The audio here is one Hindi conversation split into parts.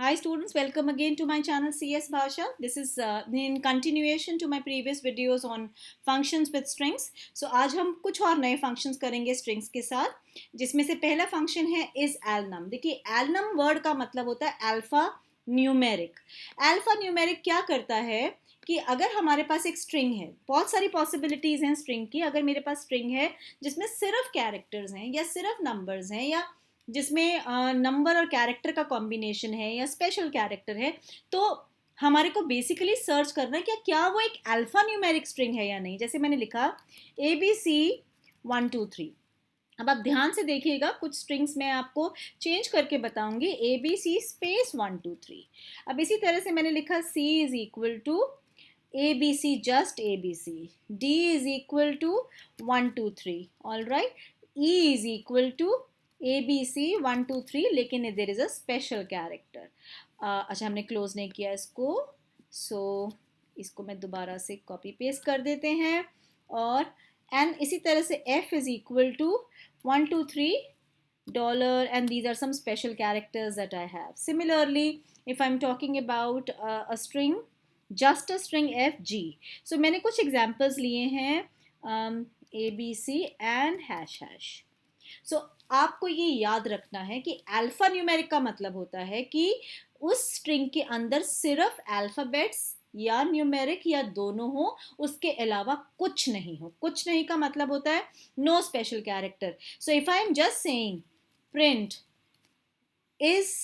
Hi students, welcome again to my channel CS Bhasha. This is in continuation to my previous videos on functions with strings. So आज हम कुछ और नए functions करेंगे strings के साथ, जिसमें से पहला function है is alnum. देखिए alnum word का मतलब होता है alpha numeric. Alpha numeric क्या करता है कि अगर हमारे पास एक string है, बहुत सारी possibilities हैं string की. अगर मेरे पास string है जिसमें सिर्फ characters हैं या सिर्फ numbers हैं या जिसमें नंबर और कैरेक्टर का कॉम्बिनेशन है या स्पेशल कैरेक्टर है, तो हमारे को बेसिकली सर्च करना है कि क्या वो एक अल्फा न्यूमेरिक स्ट्रिंग है या नहीं. जैसे मैंने लिखा ABC 123. अब आप ध्यान से देखिएगा, कुछ स्ट्रिंग्स मैं आपको चेंज करके बताऊंगी. ABC space 123. अब इसी तरह से मैंने लिखा C is equal to ABC just ABC, D is equal to 123. All right, E is equal to ABC 123, लेकिन there is a special character. अच्छा, हमने क्लोज नहीं किया इसको, सो इसको मैं दोबारा से कॉपी पेस्ट कर देते हैं. और एंड इसी तरह से F is equal to 123 dollar, and these are some special characters that I have. Similarly, if I'm talking about a string, just a string FG, so मैंने कुछ examples लिए हैं ABC and hash hash. सो आपको ये याद रखना है कि अल्फा न्यूमेरिक का मतलब होता है कि उस स्ट्रिंग के अंदर सिर्फ अल्फाबेट्स या न्यूमेरिक या दोनों हो, उसके अलावा कुछ नहीं हो. कुछ नहीं का मतलब होता है no special character. So if I am just saying print is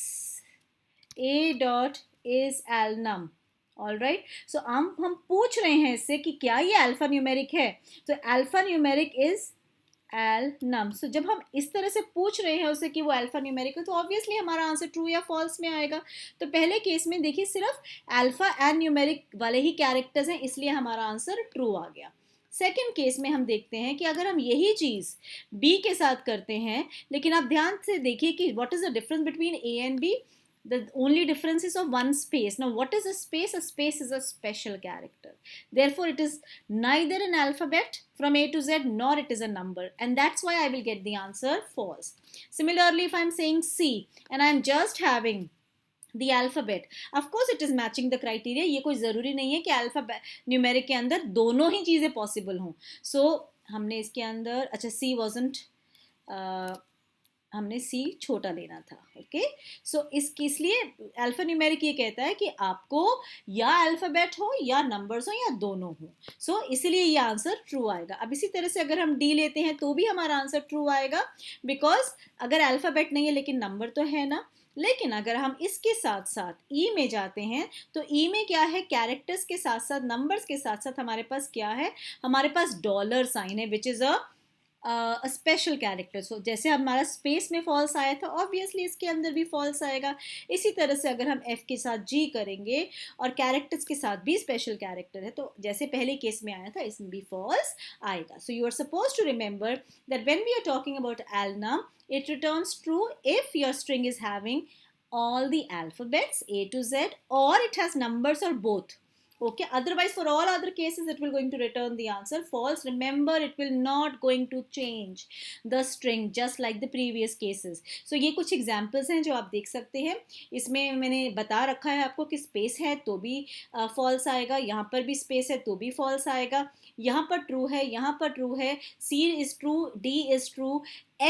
a dot is alnum, all right. So हम पूछ रहे हैं इससे कि क्या ये अल्फा न्यूमेरिक है. तो अल्फा न्यूमेरिक इज एलनम. सो जब हम इस तरह से पूछ रहे हैं उससे कि वो अल्फा न्यूमेरिक है, तो ऑब्वियसली हमारा आंसर ट्रू या फॉल्स में आएगा. तो पहले केस में देखिए सिर्फ अल्फा एंड न्यूमेरिक वाले ही कैरेक्टर्स हैं, इसलिए हमारा आंसर ट्रू आ गया. सेकेंड केस में हम देखते हैं कि अगर हम यही चीज़ बी के साथ करते हैं, लेकिन आप ध्यान से देखिए कि what is the difference between A and B. The only difference is of one space. Now what is a space? A space is a special character. Therefore it is neither an alphabet from A to Z nor it is a number, and that's why I will get the answer false. Similarly, if I am saying C and I am just having the alphabet, of course it is matching the criteria. ये कोई ज़रूरी नहीं है कि alphabet numeric के अंदर दोनों ही चीज़ें possible हों. So हमने इसके अंदर, अच्छा C wasn't हमने C छोटा लेना था. ओके, सो इसलिए अल्फा न्यूमेरिक ये कहता है कि आपको या अल्फाबेट हो या नंबर्स हो या दोनों हो. सो इसलिए ये आंसर ट्रू आएगा. अब इसी तरह से अगर हम D लेते हैं तो भी हमारा आंसर ट्रू आएगा, बिकॉज अगर अल्फाबेट नहीं है लेकिन नंबर तो है ना. लेकिन अगर हम इसके साथ साथ ई में जाते हैं तो ई में क्या है, कैरेक्टर्स के साथ साथ नंबर्स के साथ साथ हमारे पास क्या है, हमारे पास डॉलर साइन है, which is a special character. So जैसे हमारा स्पेस में फॉल्स आया था, ऑब्वियसली इसके अंदर भी फॉल्स आएगा. इसी तरह से अगर हम एफ के साथ जी करेंगे और कैरेक्टर्स के साथ भी स्पेशल कैरेक्टर है, तो जैसे पहले केस में आया था इसमें भी फॉल्स आएगा. So you are suppose to remember that when we are talking about alnum, it returns true if your string is having all the alphabets A to Z, or it has numbers or both. Okay, otherwise for all other cases it will going to return the answer false. Remember, it will not going to change the string just like the previous cases. So ये कुछ examples हैं जो आप देख सकते हैं. इसमें मैंने बता रखा है आपको कि space है तो भी false आएगा, यहाँ पर भी space है तो भी false आएगा, यहाँ पर true है, यहाँ पर true है, C is true, D is true,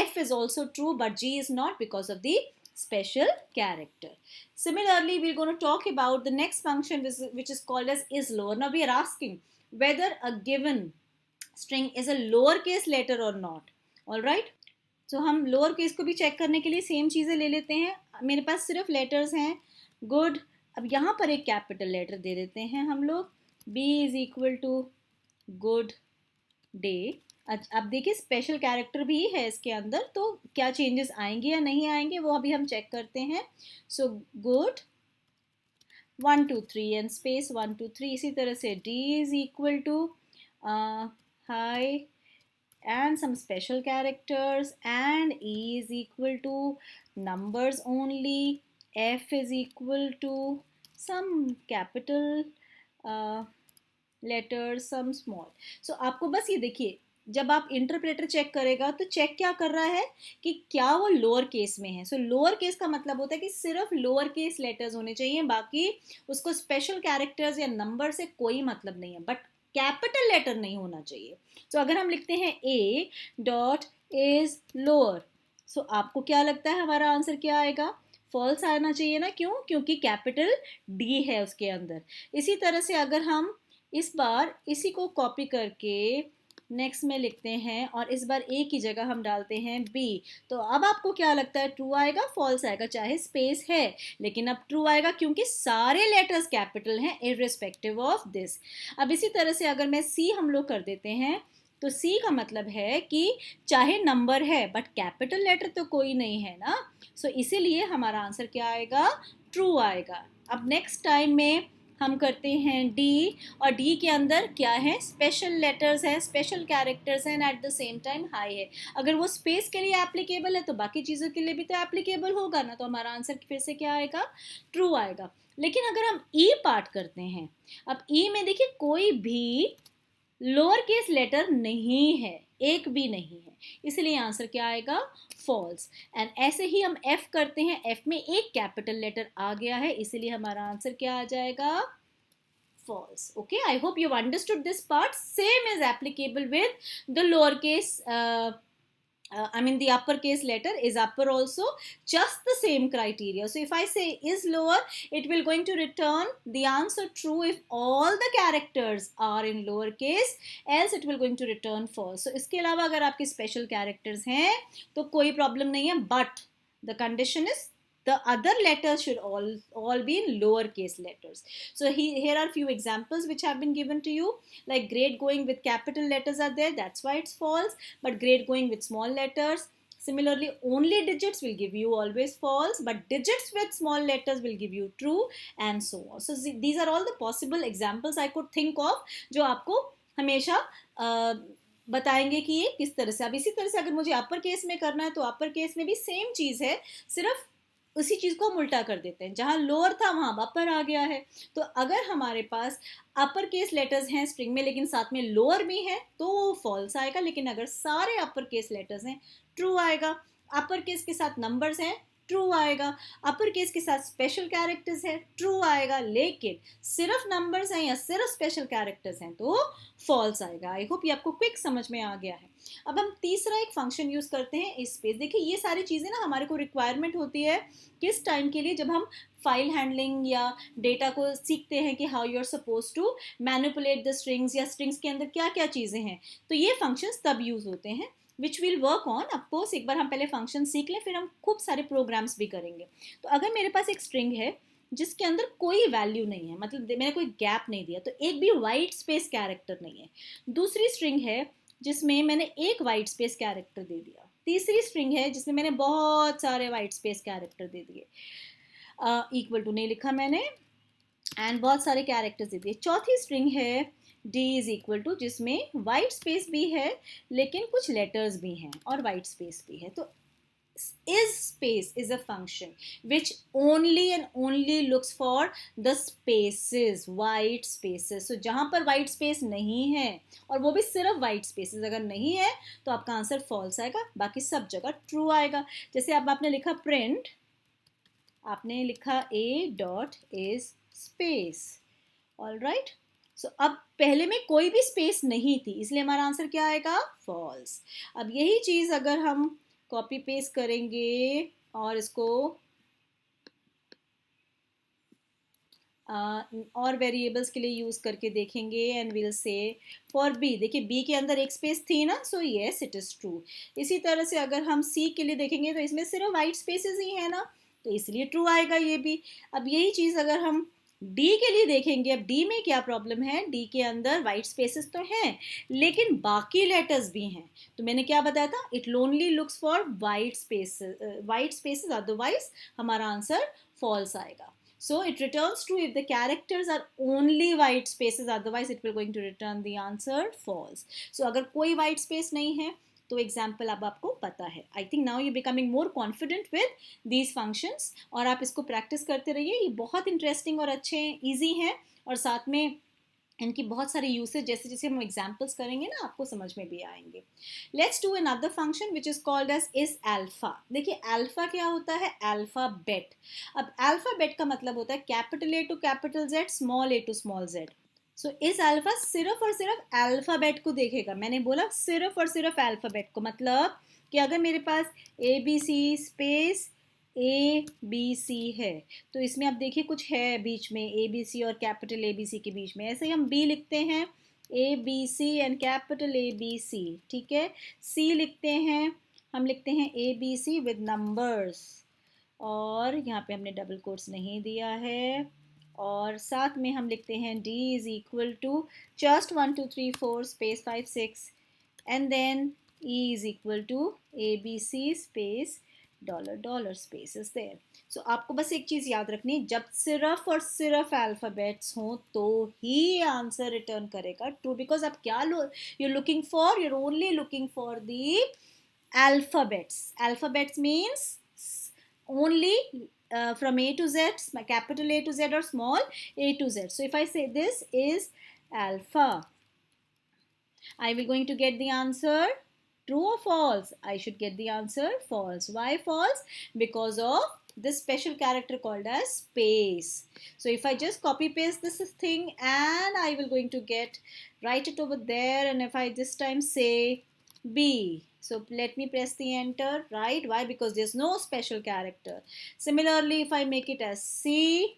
F is also true, but G is not because of the special character. Similarly, we're going to talk about the next function which is called as is lower. Now we are asking whether a given string is a lowercase letter or not. All right. So हम लोअर केस को भी चेक करने के लिए सेम चीज़ें ले लेते हैं. मेरे पास सिर्फ लेटर्स हैं. गुड. अब यहाँ पर एक कैपिटल लेटर दे देते हैं हम लोग. B is equal to good day. अब देखिए स्पेशल कैरेक्टर भी है इसके अंदर, तो क्या चेंजेस आएंगे या नहीं आएंगे वो अभी हम चेक करते हैं. So good 123 and space 123. इसी तरह से D is equal to hi and some special characters, and E is equal to numbers only, F is equal to some capital letters, some small. So आपको बस ये देखिए जब आप इंटरप्रेटर चेक करेगा तो चेक क्या कर रहा है कि क्या वो लोअर केस में है। सो लोअर केस का मतलब होता है कि सिर्फ लोअर केस लेटर्स होने चाहिए, बाकी उसको स्पेशल कैरेक्टर्स या नंबर से कोई मतलब नहीं है, बट कैपिटल लेटर नहीं होना चाहिए। सो अगर हम लिखते हैं ए डॉट इज लोअर, सो आपको क्या लगता है हमारा आंसर क्या आएगा? फॉल्स आना चाहिए ना, क्यों? क्योंकि कैपिटल डी है उसके अंदर। इसी तरह से अगर हम इस बार इसी को कॉपी करके नेक्स्ट में लिखते हैं और इस बार ए की जगह हम डालते हैं बी, तो अब आपको क्या लगता है, ट्रू आएगा फॉल्स आएगा? चाहे स्पेस है लेकिन अब ट्रू आएगा क्योंकि सारे लेटर्स कैपिटल हैं इररिस्पेक्टिव ऑफ दिस। अब इसी तरह से अगर मैं सी हम लोग कर देते हैं, तो सी का मतलब है कि चाहे नंबर है बट कैपिटल लेटर तो कोई नहीं है ना। सो इसीलिए हमारा आंसर क्या आएगा? ट्रू आएगा। अब नेक्स्ट टाइम में हम करते हैं डी, और डी के अंदर क्या है? स्पेशल लेटर्स है, स्पेशल कैरेक्टर्स हैं, at the same time high है। अगर वो स्पेस के लिए एप्लीकेबल है तो बाकी चीज़ों के लिए भी तो एप्लीकेबल होगा ना, तो हमारा आंसर फिर से क्या आएगा? ट्रू आएगा। लेकिन अगर हम ई पार्ट करते हैं, अब ई में देखिए कोई भी लोअर केस लेटर नहीं है, एक भी नहीं है, इसलिए आंसर क्या आएगा? फॉल्स। एंड ऐसे ही हम एफ करते हैं, एफ में एक कैपिटल लेटर आ गया है, इसलिए हमारा आंसर क्या आ जाएगा? false. Okay, I hope you've understood this part. Same is applicable with the lowercase the uppercase letter is upper also, just the same criteria. So if I say is lower, it will going to return the answer true if all the characters are in lower case, else it will going to return false. So इसके अलावा अगर आपके special characters हैं तो कोई problem नहीं है, but the condition is the other letters should all be in lowercase letters. So here are few examples which have been given to you, like grade going with capital letters are there, that's why it's false, but grade going with small letters. Similarly, only digits will give you always false, but digits with small letters will give you true, and so on. So these are all the possible examples I could think of जो आपको हमेशा बताएंगे कि ये किस तरह से। अब इसी तरह से अगर मुझे अपर केस में करना है तो अपर केस में भी सेम चीज़ है, सिर्फ उसी चीज़ को हम उल्टा कर देते हैं, जहाँ लोअर था वहाँ अपर आ गया है। तो अगर हमारे पास अपर केस लेटर्स हैं स्ट्रिंग में लेकिन साथ में लोअर भी है तो वो फॉल्स आएगा, लेकिन अगर सारे अपर केस लेटर्स हैं ट्रू आएगा। अपर केस के साथ नंबर्स हैं ट्रू आएगा, अपर केस के साथ स्पेशल कैरेक्टर्स है ट्रू आएगा, लेकिन सिर्फ नंबर्स हैं या सिर्फ स्पेशल कैरेक्टर्स हैं तो फॉल्स आएगा। आई होप ये आपको क्विक समझ में आ गया है। अब हम तीसरा एक फंक्शन यूज़ करते हैं स्पेस। देखिए ये सारी चीज़ें ना हमारे को रिक्वायरमेंट होती है किस टाइम के लिए, जब हम फाइल हैंडलिंग या डेटा को सीखते हैं कि how you are suppose to manipulate the strings, या स्ट्रिंग्स के अंदर क्या क्या चीज़ें हैं, तो ये फंक्शंस तब यूज़ होते हैं which will work on. Of course एक बार हम पहले फंक्शन सीख लें फिर हम खूब सारे प्रोग्राम्स भी करेंगे। तो अगर मेरे पास एक स्ट्रिंग है जिसके अंदर कोई वैल्यू नहीं है, मतलब मैंने कोई गैप नहीं दिया, तो एक भी वाइट स्पेस कैरेक्टर नहीं है। दूसरी स्ट्रिंग है जिसमें मैंने एक वाइट स्पेस कैरेक्टर दे दिया। तीसरी स्ट्रिंग है जिसमें मैंने बहुत सारे वाइट स्पेस कैरेक्टर दे दिए, इक्वल टू नहीं लिखा मैंने, एंड बहुत सारे कैरेक्टर्स दे दिए। चौथी स्ट्रिंग है d इज इक्वल टू, जिसमें वाइट स्पेस भी है लेकिन कुछ लेटर्स भी हैं और वाइट स्पेस भी है। तो is space is a function which only and only looks for the spaces, white spaces. So जहाँ पर white space नहीं है, और वो भी सिर्फ white spaces अगर नहीं है तो आपका आंसर false आएगा, बाकी सब जगह true आएगा। जैसे अब आपने लिखा print, आपने लिखा a dot is space, all right. So अब पहले में कोई भी स्पेस नहीं थी इसलिए हमारा आंसर क्या आएगा? फॉल्स। अब यही चीज़ अगर हम कॉपी पेस्ट करेंगे और इसको और वेरिएबल्स के लिए यूज़ करके देखेंगे, and will see for B, देखिए बी के अंदर एक स्पेस थी ना, so yes it is true. इसी तरह से अगर हम सी के लिए देखेंगे तो इसमें सिर्फ वाइट स्पेसेस ही है ना, तो इसलिए ट्रू आएगा ये भी। अब यही चीज़ अगर हम डी के लिए देखेंगे, अब डी में क्या प्रॉब्लम है, डी के अंदर वाइट स्पेसेस तो हैं लेकिन बाकी लेटर्स भी हैं, तो मैंने क्या बताया था, it only looks for white spaces, otherwise हमारा आंसर फॉल्स आएगा। So it returns true if the characters are only white spaces, otherwise it will going to return the answer false. So अगर कोई white space नहीं है तो एग्जाम्पल अब आपको पता है। I think now you becoming more confident with these functions, और आप इसको प्रैक्टिस करते रहिए। ये बहुत इंटरेस्टिंग और अच्छे ईजी हैं, और साथ में इनकी बहुत सारे यूसेज जैसे जैसे हम एग्जाम्पल्स करेंगे ना आपको समझ में भी आएंगे. Let's do another function which is called as is alpha. देखिए अल्फा क्या होता है, अल्फाबेट. अब अल्फाबेट का मतलब होता है capital a to capital z, small a to small z. So इस अल्फा सिर्फ और सिर्फ अल्फाबेट को देखेगा. मैंने बोला सिर्फ और सिर्फ अल्फाबेट को, मतलब कि अगर मेरे पास a B c space a B c है तो इसमें आप देखिए कुछ है बीच में ए बी सी और कैपिटल ए बी सी के बीच में. ऐसे ही हम बी लिखते हैं A B C and capital A B C. ठीक है. सी लिखते हैं, हम लिखते हैं A B C with numbers, और यहाँ पे हमने डबल कोट्स नहीं दिया है. और साथ में हम लिखते हैं D is equal to just 1 2 3 4 space 5 6 and then E is equal to ABC space $$ space is there. So आपको बस एक चीज़ याद रखनी, जब सिर्फ और सिर्फ अल्फ़ाबेट्स हों तो ही आंसर रिटर्न करेगा ट्रू. बिकॉज आप क्या you're looking for, you're only looking for the alphabets. Alphabets means only from A to Z, capital A to Z or small a to Z. So if I say this is alpha, I will going to get the answer true or false. I should get the answer false. Why false? Because of this special character called as space. So if I just copy paste this thing and I will going to get, write it over there, and if I this time say B, so let me press the enter, right? Why? Because there's no special character. Similarly, if I make it as C,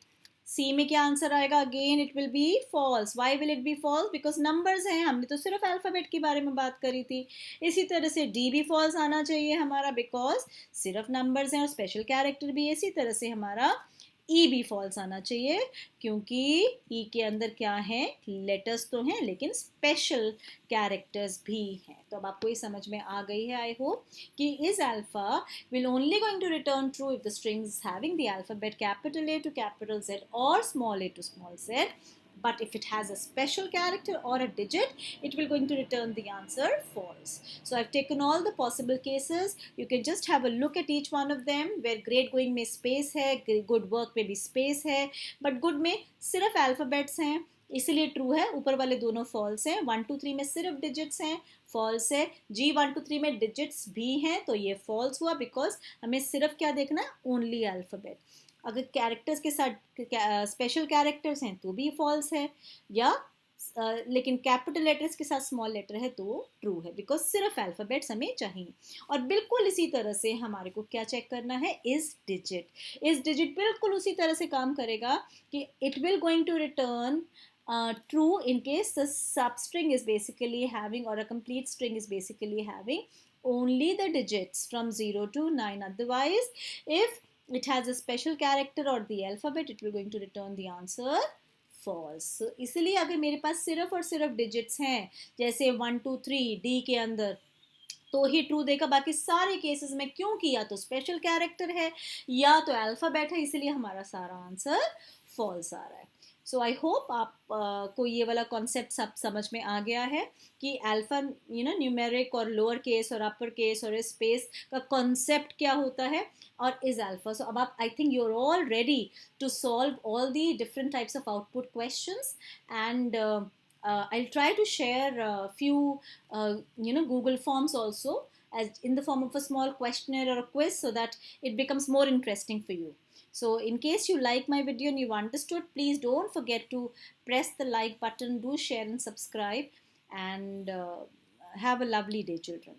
सी में क्या आंसर आएगा, again it will be false. Why will it be false? Because numbers हैं, हमने तो सिर्फ अल्फ़ाबेट के बारे में बात करी थी. इसी तरह से डी भी फॉल्स आना चाहिए हमारा, बिकॉज सिर्फ नंबर्स हैं और स्पेशल कैरेक्टर भी. इसी तरह से हमारा ई भी फॉल्स आना चाहिए, क्योंकि ई के अंदर क्या है, लेटर्स तो हैं लेकिन स्पेशल कैरेक्टर्स भी हैं. तो अब आपको ये समझ में आ गई है आई होप कि is alpha will only going to return true if the string is having the alphabet capital A to capital Z or small a to small z. But if it has a special character or a digit, it will going to return the answer false. So I've taken all the possible cases. You can just have a look at each one of them. Where great going में space है, good work में भी space है, but good में सिर्फ alphabets हैं इसलिए ट्रू है. ऊपर वाले दोनों फॉल्स हैं. 1 2 3 में सिर्फ डिजिट्स हैं, फॉल्स है. जी 1 2 3 में डिजिट्स भी हैं तो ये फॉल्स हुआ, बिकॉज हमें सिर्फ क्या देखना है, ओनली अल्फ़ाबेट. अगर कैरेक्टर्स के साथ स्पेशल कैरेक्टर्स हैं तो भी फॉल्स है, या लेकिन कैपिटल लेटर्स के साथ स्मॉल लेटर है तो ट्रू है, बिकॉज सिर्फ अल्फ़ाबेट्स हमें चाहिए. और बिल्कुल इसी तरह से हमारे को क्या चेक करना है, इज डिजिट. इज डिजिट बिल्कुल उसी तरह से काम करेगा कि it will going to return true in case the substring is basically having, or a complete string is basically having only the digits from 0 to 9. Otherwise, if it has a special character or the alphabet, it will going to return the answer false. So, इसलिए अगर मेरे पास सिर्फ और सिर्फ digits हैं, जैसे 1 2 3 D के अंदर, तो ही ट्रू देगा. बाकी सारे केसेस में क्यों किया, तो स्पेशल कैरेक्टर है या तो अल्फ़ाबेट है, इसलिए हमारा सारा आंसर फॉल्स आ रहा है. सो आई होप आप को ये वाला कॉन्सेप्ट सब समझ में आ गया है कि अल्फ़ा न्यूमेरिक और लोअर केस और अपर केस और स्पेस का कॉन्सेप्ट क्या होता है, और इज अल्फ़ा. सो अब आप, I think you are all ready to solve all the different types of output questions. And I'll try to share a few Google forms also, as in the form of a small questionnaire or a quiz, so that it becomes more interesting for you. So in case you like my video and you've understood, please don't forget to press the like button, do share and subscribe, and have a lovely day, children.